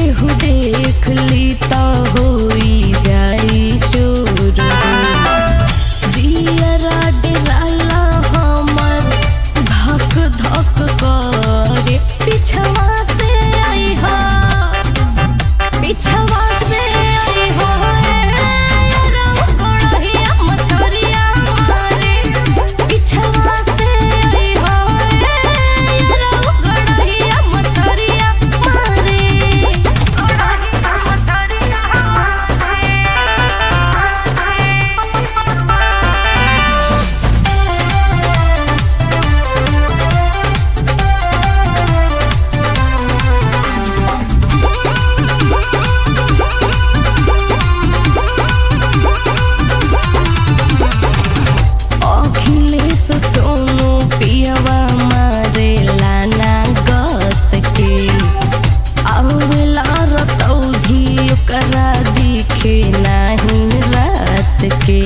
केहू देख ली तो होई जाई शोर जियरा डराला हमर धक धक करे पिछवा से आई हो पिछवा से आई हो गड़हिया मछरिया मारे पिछवा से आई हो गड़हिया मछरिया मारे अखिलेश सोनू पियवा मारे लाना गत के आवेला रतौधी ओकरा दिखे नाही रात के।